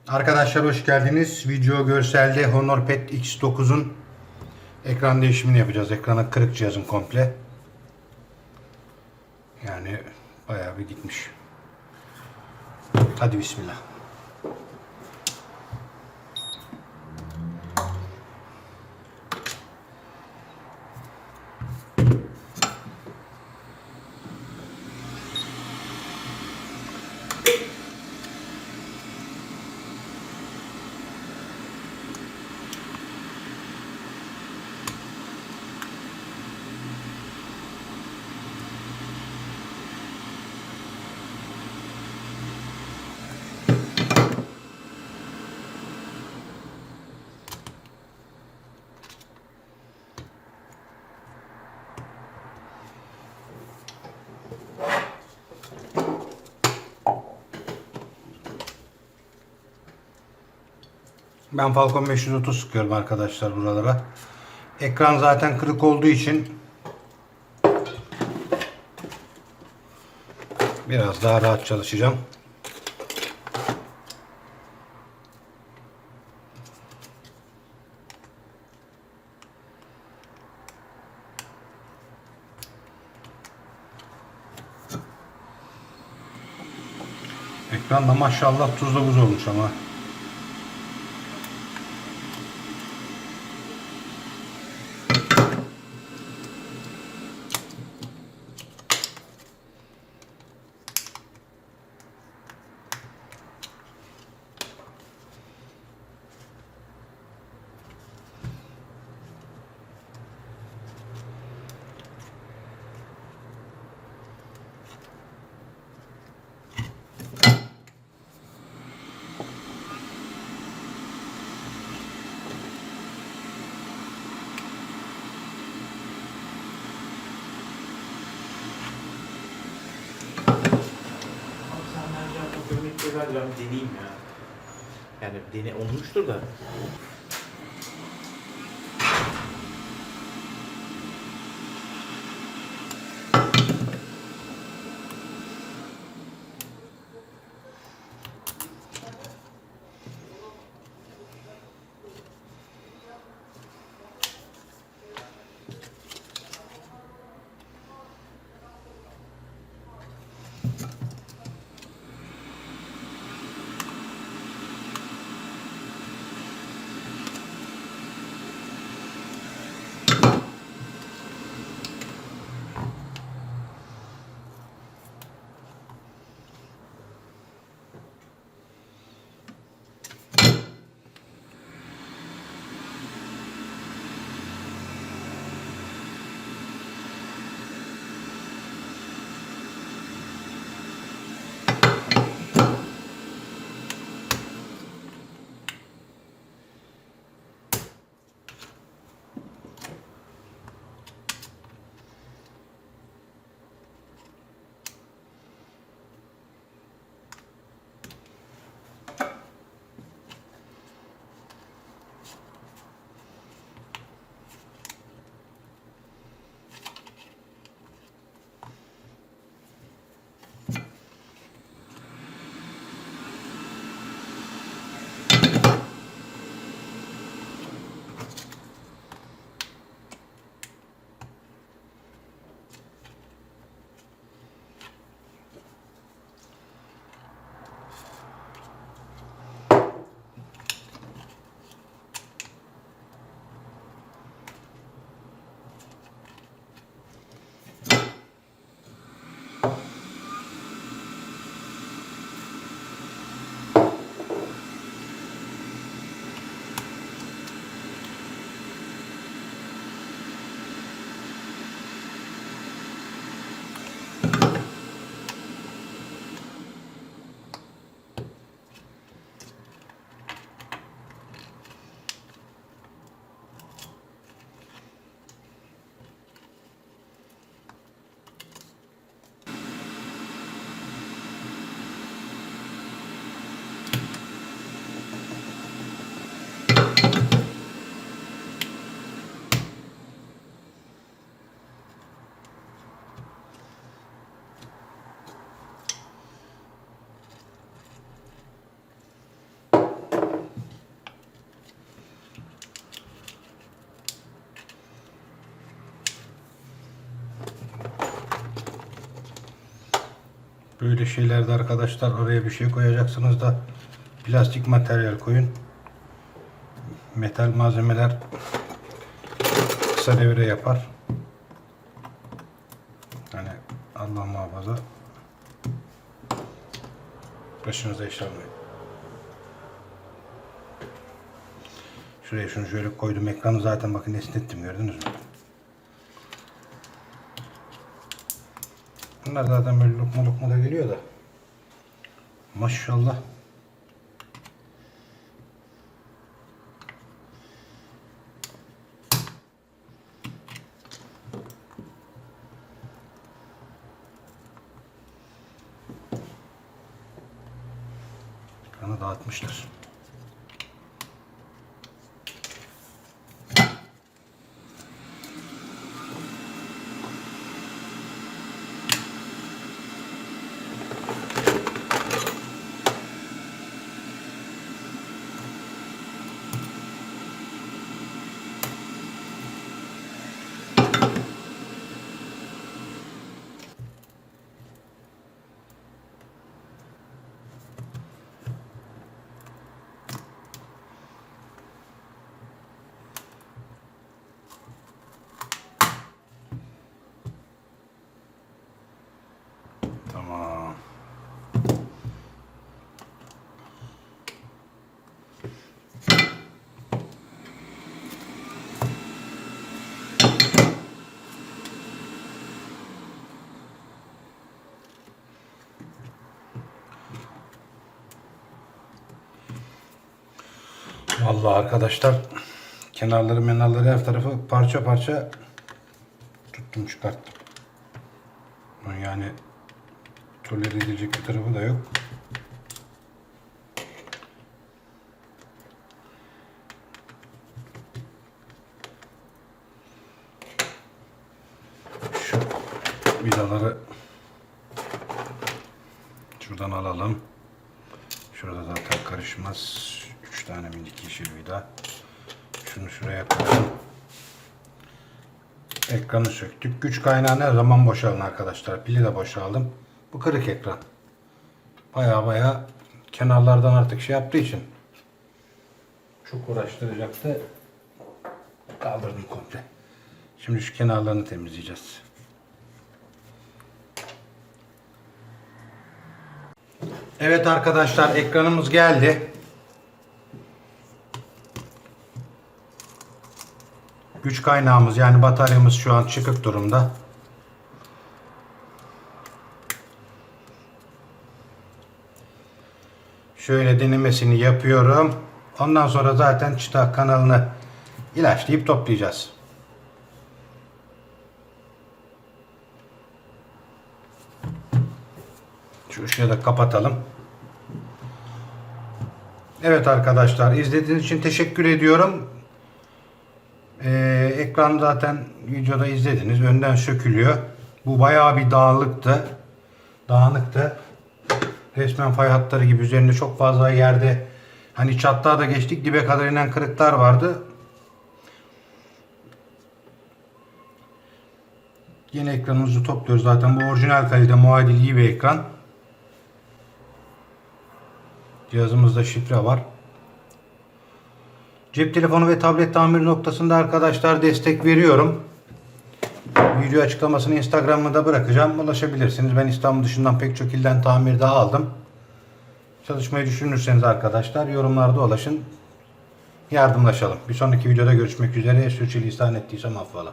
Arkadaşlar hoş geldiniz. Video görselde Honor Pad X9'un ekran değişimini yapacağız. Ekranı kırık cihazın komple. Yani bayağı bir gitmiş. Hadi bismillah. Ben Falcon 530 sıkıyorum arkadaşlar buralara. Ekran zaten kırık olduğu için biraz daha rahat çalışacağım. Ekran da maşallah tuzla buz olmuş ama. Ver ya bir deneyeyim ya. Yani olmuştur da. Böyle şeylerde arkadaşlar oraya bir şey koyacaksınız da plastik materyal koyun. Metal malzemeler kısa devre yapar. Hani Allah muhafaza başınıza iş almayın. Şuraya şunu şöyle koydum. Ekranı zaten bakın esnettim, gördünüz mü? Bunlar zaten böyle lokma lokma da geliyor da. Maşallah. Ekranı dağıtmışlar. Tamam. Vallahi arkadaşlar kenarları her tarafı parça parça tuttum, çıkarttım. Yani tolere edilecek bir tarafı da yok. Şu vidaları şuradan alalım. Şurada zaten karışmaz. 3 tane minik yeşil vida. Şunu şuraya koyalım. Ekranı söktük. Güç kaynağı ne zaman boşalın arkadaşlar. Pili de boşaldım. Bu kırık ekran. Baya kenarlardan artık şey yaptığı için çok uğraştıracaktı. Kaldırdım komple. Şimdi şu kenarlarını temizleyeceğiz. Evet arkadaşlar, ekranımız geldi. Güç kaynağımız yani bataryamız şu an çıkık durumda. Şöyle denemesini yapıyorum. Ondan sonra zaten çıta kanalını ilaçlayıp toplayacağız. Şu ışığı da kapatalım. Evet arkadaşlar, izlediğiniz için teşekkür ediyorum. Ekran zaten videoda izlediniz. Önden sökülüyor. Bu bayağı bir dağınıktı. Resmen fay hatları gibi, üzerinde çok fazla yerde hani çatlağa da geçtik, dibe kadar inen kırıklar vardı. Yeni ekranımızı topluyoruz. Zaten bu orijinal kalite muadil iyi bir ekran. Cihazımızda şifre var. Cep telefonu ve tablet tamir noktasında arkadaşlar destek veriyorum. Video açıklamasını Instagram'da da bırakacağım. Ulaşabilirsiniz. Ben İstanbul dışından pek çok ilden tamirde aldım. Çalışmayı düşünürseniz arkadaşlar yorumlarda ulaşın. Yardımlaşalım. Bir sonraki videoda görüşmek üzere. Sürçülisan ettiysem affola.